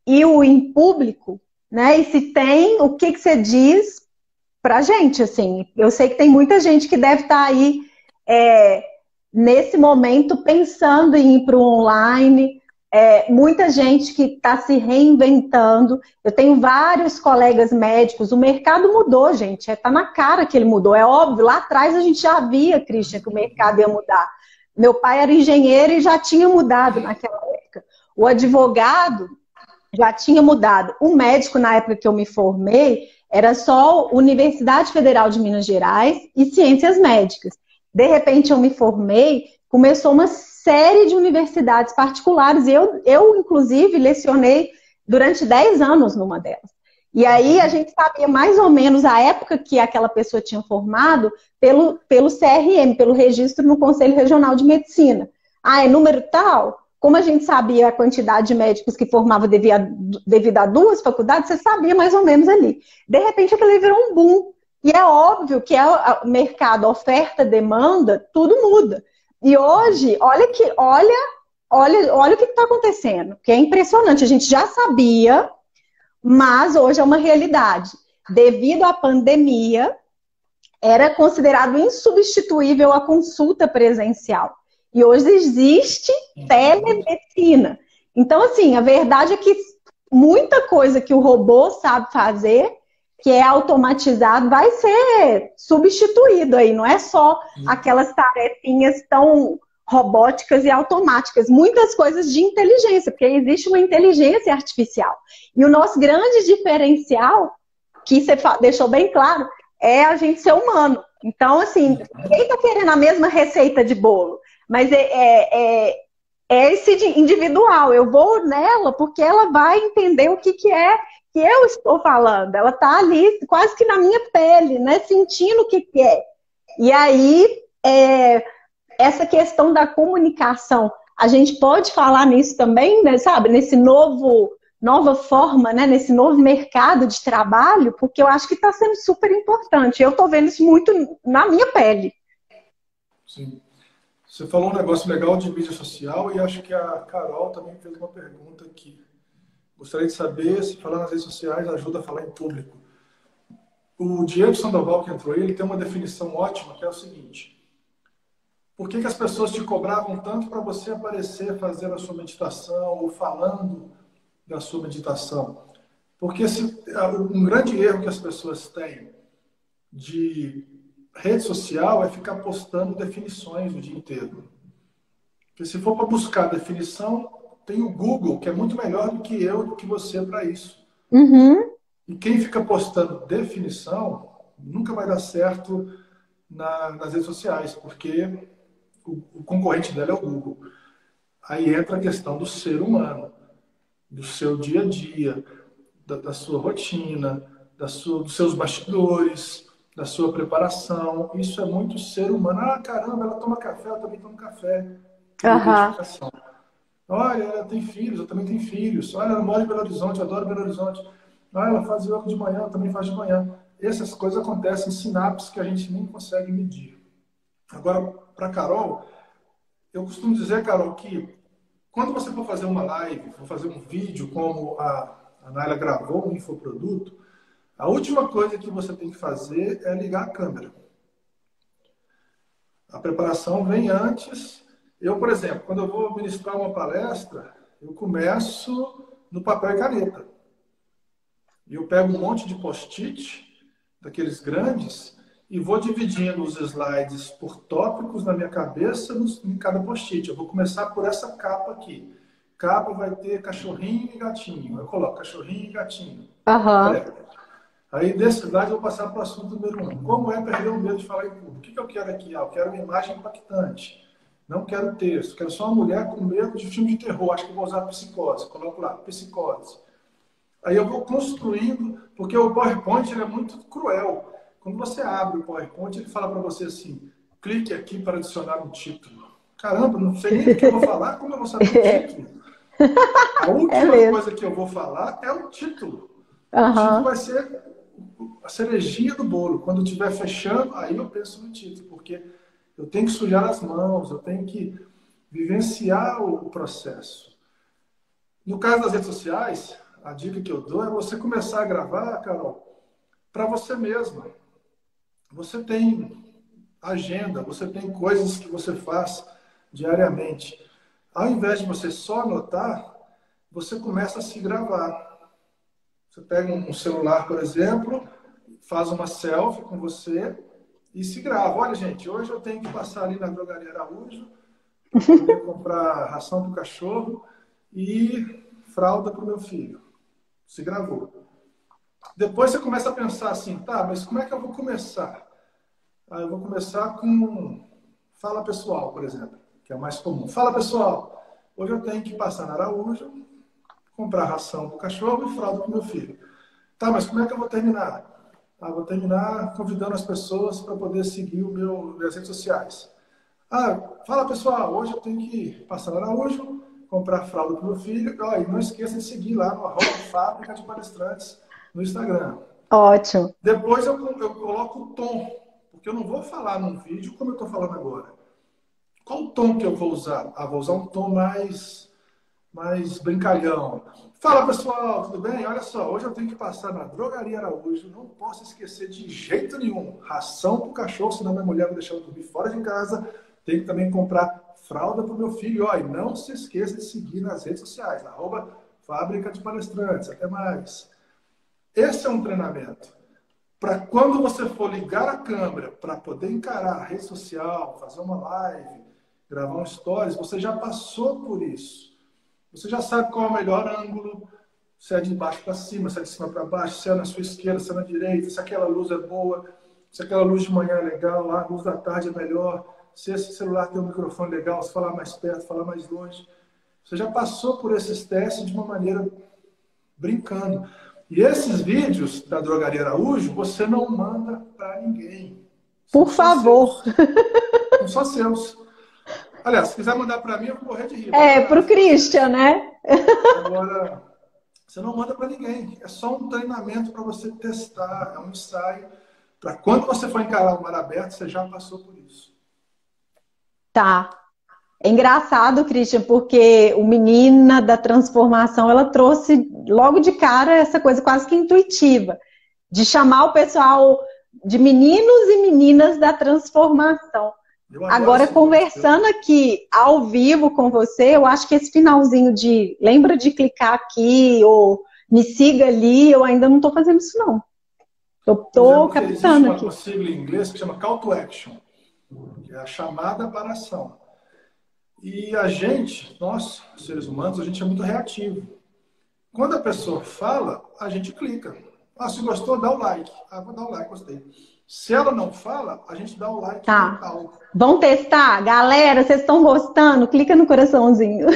[SPEAKER 2] e o em público? Né? E se tem, o que você diz pra gente, assim? Eu sei que tem muita gente que deve estar aí nesse momento pensando em ir para o online, muita gente que está se reinventando. Eu tenho vários colegas médicos, o mercado mudou, gente, está na cara que ele mudou, é óbvio, lá atrás a gente já via, Christian, que o mercado ia mudar. Meu pai era engenheiro e já tinha mudado naquela época. O advogado já tinha mudado. O médico, na época que eu me formei, era só Universidade Federal de Minas Gerais e Ciências Médicas. De repente, eu me formei, começou uma série de universidades particulares, e eu inclusive, lecionei durante 10 anos numa delas. E aí, a gente sabia mais ou menos a época que aquela pessoa tinha formado pelo CRM, pelo Registro no Conselho Regional de Medicina. É número tal? Como a gente sabia a quantidade de médicos que formava devido a 2 faculdades, você sabia mais ou menos ali. De repente, aquilo virou um boom. E é óbvio que o mercado, oferta, demanda, tudo muda. E hoje, olha o que está acontecendo, que é impressionante. A gente já sabia, mas hoje é uma realidade. devido à pandemia, era considerado insubstituível a consulta presencial. E hoje existe telemedicina. Então, assim, a verdade é que muita coisa que o robô sabe fazer, que é automatizado, vai ser substituído aí. Não é só aquelas tarefinhas tão robóticas e automáticas. Muitas coisas de inteligência, porque existe uma inteligência artificial. E o nosso grande diferencial, que você deixou bem claro, é a gente ser humano. Então, assim, ninguém está querendo a mesma receita de bolo, mas é esse individual. Eu vou nela porque ela vai entender o que é que eu estou falando. Ela está ali quase que na minha pele, né? Sentindo o que é. E aí, essa questão da comunicação, a gente pode falar nisso também, né, sabe? Nova forma, né? Nesse novo mercado de trabalho, porque eu acho que está sendo super importante. Eu estou vendo isso muito na minha pele.
[SPEAKER 3] Sim. Você falou um negócio legal de mídia social e acho que a Carol também fez uma pergunta aqui. Gostaria de saber se falar nas redes sociais ajuda a falar em público. O Diego Sandoval, que entrou aí, ele tem uma definição ótima, que é o seguinte: por que as pessoas te cobravam tanto para você aparecer fazendo a sua meditação ou falando da sua meditação? Porque um grande erro que as pessoas têm de rede social é ficar postando definições o dia inteiro. Porque se for para buscar definição, tem o Google, que é muito melhor do que eu, do que você para isso.
[SPEAKER 2] Uhum.
[SPEAKER 3] E quem fica postando definição nunca vai dar certo nas redes sociais, porque o concorrente dela é o Google. Aí entra a questão do ser humano, do seu dia a dia, da sua rotina, dos seus bastidores, da sua preparação. Isso é muito ser humano. Ah, caramba, ela toma café, eu também tomo café. Identificação. Olha, ela tem filhos, eu também tenho filhos. Olha, ela mora em Belo Horizonte, eu adoro Belo Horizonte. Ah, ela faz yoga de manhã, eu também faço de manhã. Essas coisas acontecem em sinapses que a gente nem consegue medir. Agora, para Carol, eu costumo dizer, Carol, que quando você for fazer uma live, for fazer um vídeo como a Naila gravou um infoproduto, a última coisa que você tem que fazer é ligar a câmera. A preparação vem antes. Eu, por exemplo, quando eu vou ministrar uma palestra, eu começo no papel e caneta. E eu pego um monte de post-it, daqueles grandes, e vou dividindo os slides por tópicos na minha cabeça em cada post-it. Eu vou começar por essa capa aqui. Capa vai ter cachorrinho e gatinho. Eu coloco cachorrinho e gatinho. Aí, desse slide, eu vou passar para o assunto número 1. Como é perder o medo de falar em público? O que eu quero aqui? Eu quero uma imagem impactante. Não quero texto. Quero só uma mulher com medo de filme de terror. Acho que vou usar psicose. Coloco lá, psicose. Aí eu vou construindo, porque o PowerPoint ele é muito cruel. Quando você abre o PowerPoint, ele fala para você assim: clique aqui para adicionar um título. Caramba, não sei nem o que eu vou falar, como eu vou saber o título? A última coisa que eu vou falar é o título. O título vai ser a cerejinha do bolo. Quando estiver fechando, aí eu penso no título, porque eu tenho que sujar as mãos, eu tenho que vivenciar o processo. No caso das redes sociais, a dica que eu dou é você começar a gravar, Carol, para você mesma. Você tem agenda, você tem coisas que você faz diariamente. Ao invés de você só anotar, você começa a se gravar. Você pega um celular, por exemplo, faz uma selfie com você e se grava. Olha, gente, hoje eu tenho que passar ali na Drogaria Araújo para poder comprar ração para o cachorro e fralda para o meu filho. Se gravou. Depois você começa a pensar assim, tá, mas como é que eu vou começar? Eu vou começar com fala pessoal, por exemplo, que é o mais comum. Fala pessoal, hoje eu tenho que passar na Araújo, comprar ração para o cachorro e fralda para o meu filho. Tá, mas como é que eu vou terminar? Vou terminar convidando as pessoas para poder seguir minhas redes sociais. Fala pessoal, hoje eu tenho que passar na Araújo, comprar fralda para o meu filho. E não esqueça de seguir lá no @Fábrica de Palestrantes no Instagram.
[SPEAKER 2] Ótimo.
[SPEAKER 3] Depois eu coloco o tom, porque eu não vou falar num vídeo como eu estou falando agora. Qual o tom que eu vou usar? Vou usar um tom mais mais brincalhão. Fala, pessoal, tudo bem? Olha só, hoje eu tenho que passar na Drogaria Araújo, não posso esquecer de jeito nenhum. Ração para o cachorro, senão minha mulher vai deixar eu dormir fora de casa. Tenho que também comprar fralda para o meu filho. Ó, e não se esqueça de seguir nas redes sociais, @Fábrica de Palestrantes. Até mais. Esse é um treinamento. Para quando você for ligar a câmera para poder encarar a rede social, fazer uma live, gravar um stories, você já passou por isso. Você já sabe qual é o melhor ângulo, se é de baixo para cima, se é de cima para baixo, se é na sua esquerda, se é na direita, se aquela luz é boa, se aquela luz de manhã é legal, a luz da tarde é melhor, se esse celular tem um microfone legal, se falar mais perto, falar mais longe. Você já passou por esses testes de uma maneira brincando. E esses vídeos da Drogaria Araújo, você não manda para ninguém.
[SPEAKER 2] Por favor.
[SPEAKER 3] São só seus. Aliás, se quiser mandar para mim, eu vou morrer de rir.
[SPEAKER 2] Para o Christian, né?
[SPEAKER 3] Agora, você não manda para ninguém. É só um treinamento para você testar. É um ensaio. Para quando você for encarar o mar aberto, você já passou por isso.
[SPEAKER 2] Tá. É engraçado, Christian, porque o Menina da Transformação, ela trouxe logo de cara essa coisa quase que intuitiva, de chamar o pessoal de meninos e meninas da transformação. Agora, conversando aqui ao vivo com você, eu acho que esse finalzinho de lembra de clicar aqui ou me siga ali, eu ainda não estou fazendo isso, não. Eu estou captando aqui.
[SPEAKER 3] Existe uma sigla em inglês que chama Call to Action, que é a chamada para a ação. E a gente, nós, seres humanos, a gente é muito reativo. Quando a pessoa fala, a gente clica. Ah, se gostou, dá o like. Ah, vou dar o like, gostei. Se ela não fala, a gente dá o like.
[SPEAKER 2] Tá. Vamos testar? Galera, vocês estão gostando? Clica no coraçãozinho.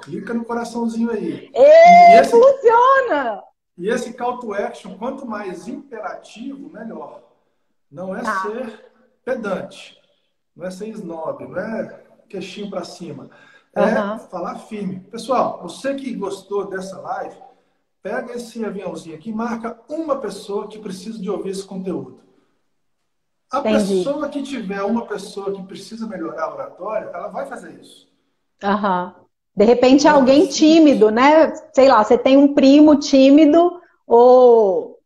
[SPEAKER 3] Clica no coraçãozinho aí.
[SPEAKER 2] Funciona!
[SPEAKER 3] E esse call to action, quanto mais imperativo, melhor. Não é ser pedante. Não é ser snob. Não é queixinho para cima. É falar firme. Pessoal, você que gostou dessa live, pega esse aviãozinho aqui e marca uma pessoa que precisa de ouvir esse conteúdo. A pessoa que tiver uma pessoa que precisa melhorar a oratória, ela vai fazer isso.
[SPEAKER 2] De repente, alguém tímido, né? Sei lá, você tem um primo tímido ou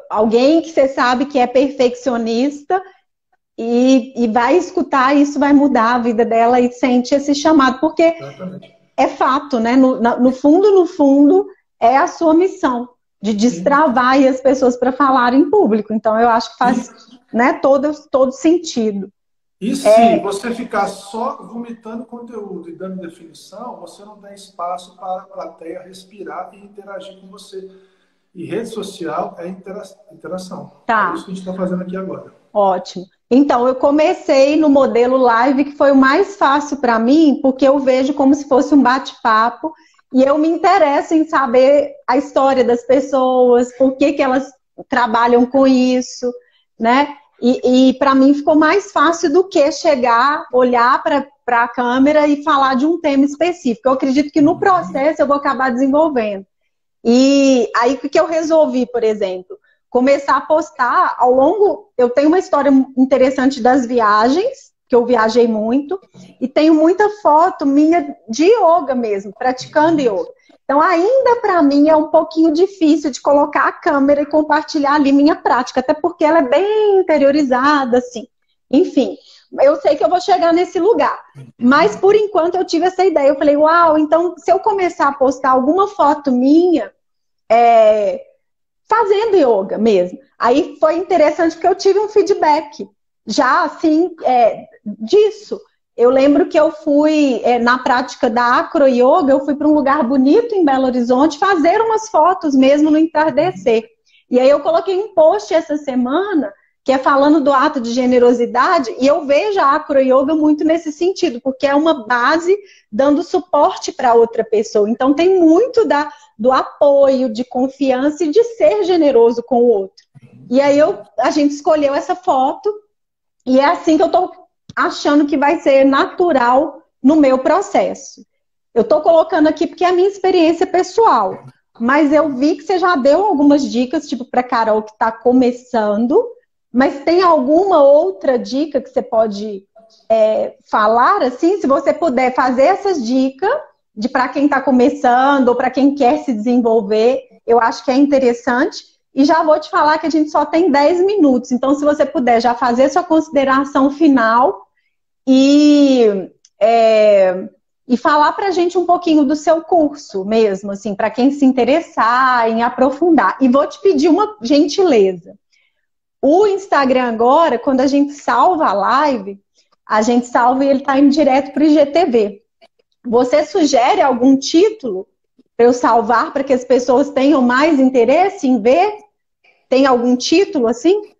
[SPEAKER 2] alguém que você sabe que é perfeccionista e vai escutar, isso vai mudar a vida dela e sente esse chamado, porque é fato, né? No fundo, é a sua missão de destravar as pessoas para falar em público. Então, eu acho que faz todo sentido.
[SPEAKER 3] E se você ficar só vomitando conteúdo e dando definição, você não tem espaço para a plateia respirar e interagir com você. E rede social é interação.
[SPEAKER 2] Tá.
[SPEAKER 3] É isso que a gente está fazendo aqui agora.
[SPEAKER 2] Ótimo. Então, eu comecei no modelo live, que foi o mais fácil para mim, porque eu vejo como se fosse um bate-papo e eu me interesso em saber a história das pessoas, por que elas trabalham com isso, né? E para mim ficou mais fácil do que chegar, olhar para a câmera e falar de um tema específico. Eu acredito que no processo eu vou acabar desenvolvendo. E aí o que eu resolvi, por exemplo, começar a postar ao longo... Eu tenho uma história interessante das viagens, que eu viajei muito, e tenho muita foto minha de yoga mesmo, praticando yoga. Então, ainda para mim é um pouquinho difícil de colocar a câmera e compartilhar ali minha prática, até porque ela é bem interiorizada, assim. Enfim, eu sei que eu vou chegar nesse lugar. Mas, por enquanto, eu tive essa ideia. Eu falei, uau, então, se eu começar a postar alguma foto minha, fazendo yoga mesmo. Aí foi interessante porque eu tive um feedback já, assim, disso. Eu lembro que eu fui, na prática da acro yoga, eu fui para um lugar bonito em Belo Horizonte fazer umas fotos mesmo no entardecer. E aí eu coloquei um post essa semana, que é falando do ato de generosidade, e eu vejo a acro yoga muito nesse sentido, porque é uma base dando suporte para outra pessoa. Então tem muito do apoio, de confiança e de ser generoso com o outro. E aí a gente escolheu essa foto, e é assim que eu estou achando que vai ser natural no meu processo. Eu estou colocando aqui porque é a minha experiência pessoal, mas eu vi que você já deu algumas dicas, tipo para Carol que está começando, mas tem alguma outra dica que você pode falar, assim, se você puder fazer essas dicas de para quem está começando ou para quem quer se desenvolver. Eu acho que é interessante. E já vou te falar que a gente só tem 10 minutos. Então, se você puder já fazer sua consideração final e, e falar para a gente um pouquinho do seu curso mesmo, assim, para quem se interessar em aprofundar. E vou te pedir uma gentileza. O Instagram agora, quando a gente salva a live, a gente salva e ele está indo direto para o IGTV. Você sugere algum título para eu salvar para que as pessoas tenham mais interesse em ver? Tem algum título assim?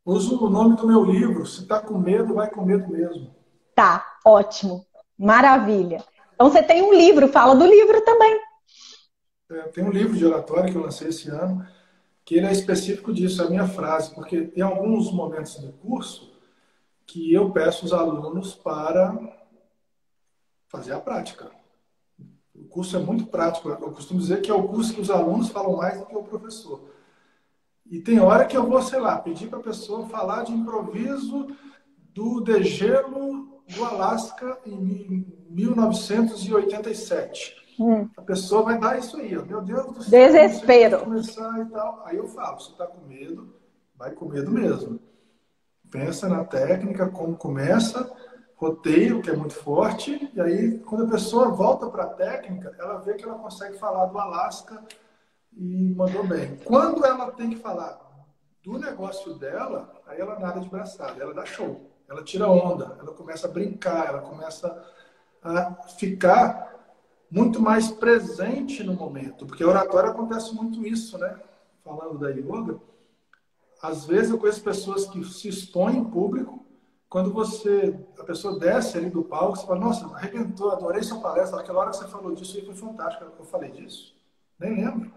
[SPEAKER 3] Uso o nome do meu livro. Se está com medo, vai com medo mesmo.
[SPEAKER 2] Tá, ótimo. Maravilha. Então você tem um livro, fala do livro também.
[SPEAKER 3] Tem um livro de oratória que eu lancei esse ano, que ele é específico disso, é a minha frase, porque tem alguns momentos do curso que eu peço os alunos para fazer a prática. O curso é muito prático. Eu costumo dizer que é o curso que os alunos falam mais do que o professor. E tem hora que eu vou, sei lá, pedir para a pessoa falar de improviso do degelo do Alasca em 1987. A pessoa vai dar isso aí, ó. Meu Deus do céu.
[SPEAKER 2] Desespero.
[SPEAKER 3] Começar e tal. Aí eu falo, você está com medo, vai com medo mesmo. Pensa na técnica, como começa, roteiro, que é muito forte, e aí quando a pessoa volta para a técnica, ela vê que ela consegue falar do Alasca e mandou bem. Quando ela tem que falar do negócio dela, aí ela nada de braçada, ela dá show, ela tira onda, ela começa a brincar, ela começa a ficar muito mais presente no momento, porque a oratória acontece muito isso, né? Falando da yoga, às vezes eu conheço pessoas que se expõem em público, quando a pessoa desce ali do palco, você fala, nossa, arrebentou, adorei sua palestra, aquela hora que você falou disso aí foi fantástico, eu falei disso, nem lembro.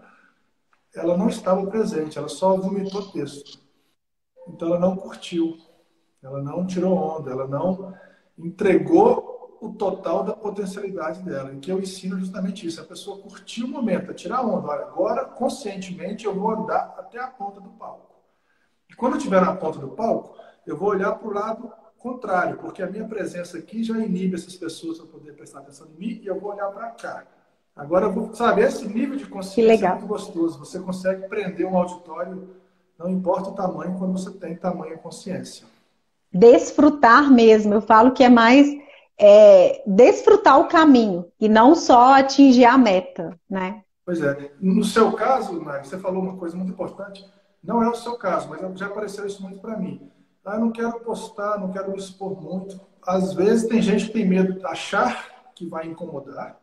[SPEAKER 3] Ela não estava presente, ela só vomitou texto. Então ela não curtiu, ela não tirou onda, ela não entregou o total da potencialidade dela. E que eu ensino justamente isso, a pessoa curtir o momento, a tirar onda. Olha, agora, conscientemente, eu vou andar até a ponta do palco. E quando eu estiver na ponta do palco, eu vou olhar para o lado contrário, porque a minha presença aqui já inibe essas pessoas para poder prestar atenção em mim, e eu vou olhar para cá. Agora, eu vou, sabe, esse nível de consciência é muito gostoso. Você consegue prender um auditório, não importa o tamanho, quando você tem tamanho de consciência.
[SPEAKER 2] Desfrutar mesmo. Eu falo que é mais desfrutar o caminho e não só atingir a meta, né?
[SPEAKER 3] Pois é. No seu caso, Nai, você falou uma coisa muito importante. Não é o seu caso, mas já apareceu isso muito para mim. Eu não quero postar, não quero me expor muito. Às vezes tem gente que tem medo de achar que vai incomodar.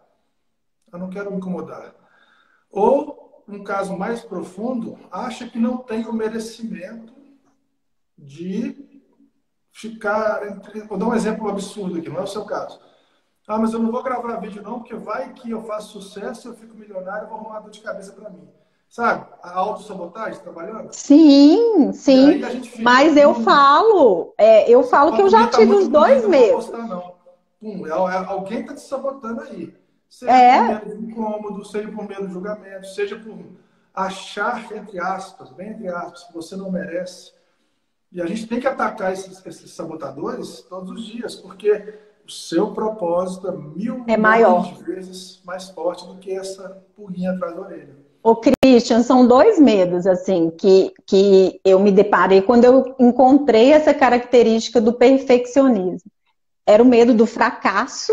[SPEAKER 3] Eu não quero me incomodar. Ou, um caso mais profundo, acha que não tem o merecimento de ficar... Vou dar um exemplo absurdo aqui, não é o seu caso. Ah, mas eu não vou gravar vídeo não, porque vai que eu faço sucesso, eu fico milionário e vou arrumar dor de cabeça para mim. Sabe? A autossabotagem trabalhando?
[SPEAKER 2] Sim, sim. Mas eu falo que eu já tive os 2 meses.
[SPEAKER 3] Não vou postar, não. Alguém está te sabotando aí. Seja por medo de incômodo, seja por medo de julgamento, seja por achar, entre aspas, bem entre aspas, que você não merece. E a gente tem que atacar esses sabotadores todos os dias, porque o seu propósito é mil vezes mais forte do que essa pulguinha atrás da orelha.
[SPEAKER 2] Ô, Christian, são 2 medos, assim, que eu me deparei quando eu encontrei essa característica do perfeccionismo. Era o medo do fracasso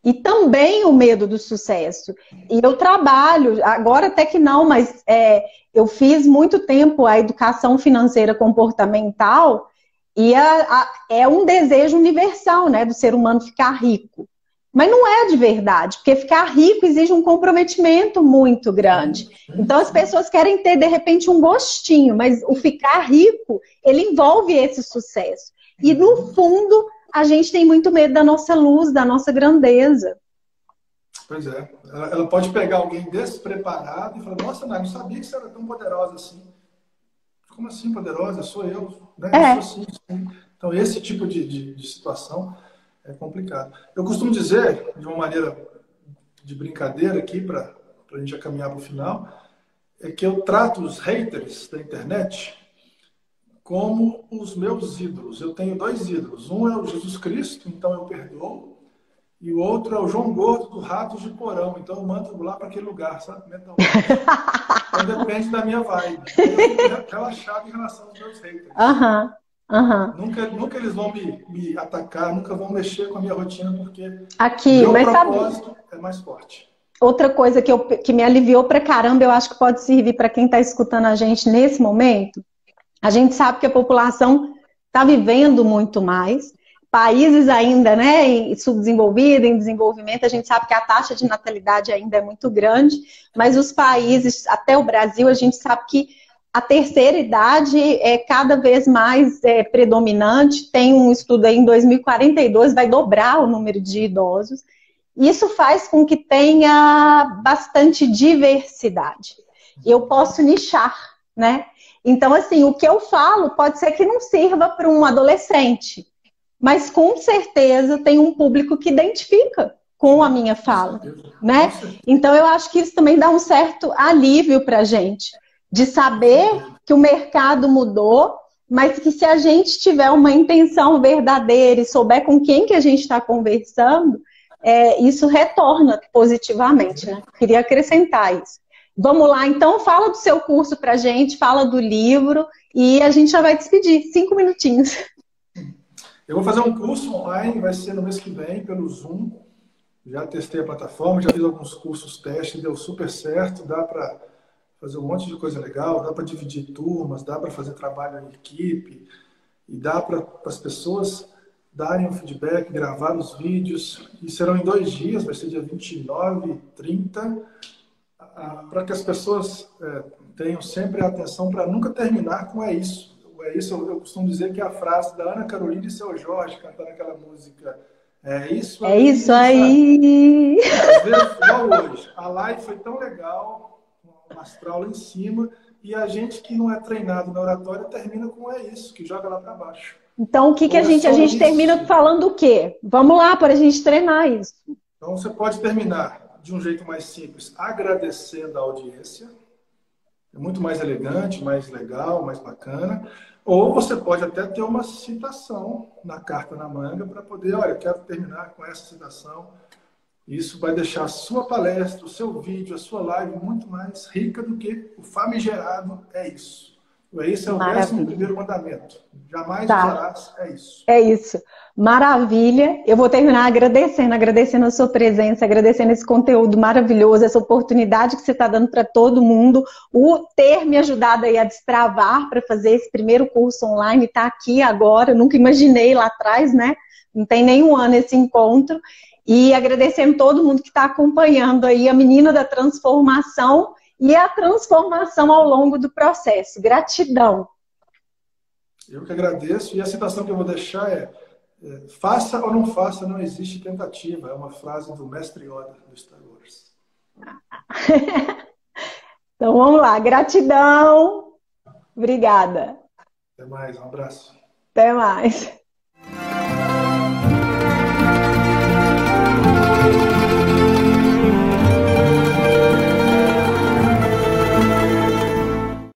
[SPEAKER 2] e também o medo do sucesso. E eu trabalho, agora até que não, mas eu fiz muito tempo a educação financeira comportamental e é um desejo universal, né, do ser humano ficar rico. Mas não é de verdade, porque ficar rico exige um comprometimento muito grande. Então as pessoas querem ter, de repente, um gostinho, mas o ficar rico, ele envolve esse sucesso. E no fundo, a gente tem muito medo da nossa luz, da nossa grandeza.
[SPEAKER 3] Pois é. Ela pode pegar alguém despreparado e falar, nossa, não sabia que você era tão poderosa assim. Como assim poderosa? Sou eu. Né? Eu sou assim. Então, esse tipo de situação é complicado. Eu costumo dizer, de uma maneira de brincadeira aqui, para a gente já caminhar para o final, é que eu trato os haters da internet como os meus ídolos. Eu tenho 2 ídolos. Um é o Jesus Cristo, então eu perdoo. e o outro é o João Gordo do Ratos de Porão. Então eu mando lá para aquele lugar, sabe? Então depende da minha vibe. Eu fico relaxado em relação aos meus haters.
[SPEAKER 2] Aham, aham.
[SPEAKER 3] Nunca eles vão me atacar, nunca vão mexer com a minha rotina, porque
[SPEAKER 2] Aqui,
[SPEAKER 3] meu
[SPEAKER 2] mas
[SPEAKER 3] propósito é mais forte.
[SPEAKER 2] outra coisa que me aliviou pra caramba, eu acho que pode servir para quem está escutando a gente nesse momento. A gente sabe que a população está vivendo muito mais. Países ainda, né, em subdesenvolvido, em desenvolvimento, a gente sabe que a taxa de natalidade ainda é muito grande, mas os países, até o Brasil, a gente sabe que a terceira idade é cada vez mais predominante. Tem um estudo aí em 2042, vai dobrar o número de idosos. Isso faz com que tenha bastante diversidade. Eu posso nichar, né? Então, assim, o que eu falo pode ser que não sirva para um adolescente, mas com certeza tem um público que identifica com a minha fala, né? Então, eu acho que isso também dá um certo alívio para a gente, de saber que o mercado mudou, mas que se a gente tiver uma intenção verdadeira e souber com quem que a gente está conversando, isso retorna positivamente, né? Queria acrescentar isso. Vamos lá, então, fala do seu curso pra gente, fala do livro e a gente já vai despedir. 5 minutinhos.
[SPEAKER 3] Eu vou fazer um curso online, vai ser no mês que vem, pelo Zoom. Já testei a plataforma, já fiz alguns cursos teste, deu super certo, dá para fazer um monte de coisa legal, dá para dividir turmas, dá para fazer trabalho em equipe, e dá para as pessoas darem um feedback, gravar os vídeos, e serão em 2 dias, vai ser dia 29 e 30, para que as pessoas tenham sempre a atenção para nunca terminar com é isso. É isso, eu costumo dizer que é a frase da Ana Carolina e Seu Jorge, cantando aquela música. É isso aí.
[SPEAKER 2] É isso aí.
[SPEAKER 3] Às vezes, igual hoje, a live foi tão legal, um astral lá em cima, e a gente que não é treinado na oratória termina com é isso, que joga lá para baixo.
[SPEAKER 2] Então, o que a gente termina falando o quê? Vamos lá, para a gente treinar isso.
[SPEAKER 3] Então, você pode terminar de um jeito mais simples, agradecendo a audiência. É muito mais elegante, mais legal, mais bacana. Ou você pode até ter uma citação na carta na manga para poder, olha, quero terminar com essa citação. Isso vai deixar a sua palestra, o seu vídeo, a sua live muito mais rica do que o famigerado é isso. Esse é o 11º mandamento. Jamais usarás, é isso.
[SPEAKER 2] É isso. Maravilha. Eu vou terminar agradecendo a sua presença, agradecendo esse conteúdo maravilhoso, essa oportunidade que você está dando para todo mundo, o ter me ajudado aí a destravar para fazer esse primeiro curso online, está aqui agora, eu nunca imaginei lá atrás, né? Não tem nenhum ano esse encontro. E agradecendo todo mundo que está acompanhando aí a Menina da Transformação e a transformação ao longo do processo. Gratidão.
[SPEAKER 3] Eu que agradeço. E a citação que eu vou deixar é faça ou não faça, não existe tentativa. É uma frase do Mestre Yoda, do Star Wars.
[SPEAKER 2] Então vamos lá. Gratidão. Obrigada.
[SPEAKER 3] Até mais. Um abraço.
[SPEAKER 2] Até mais.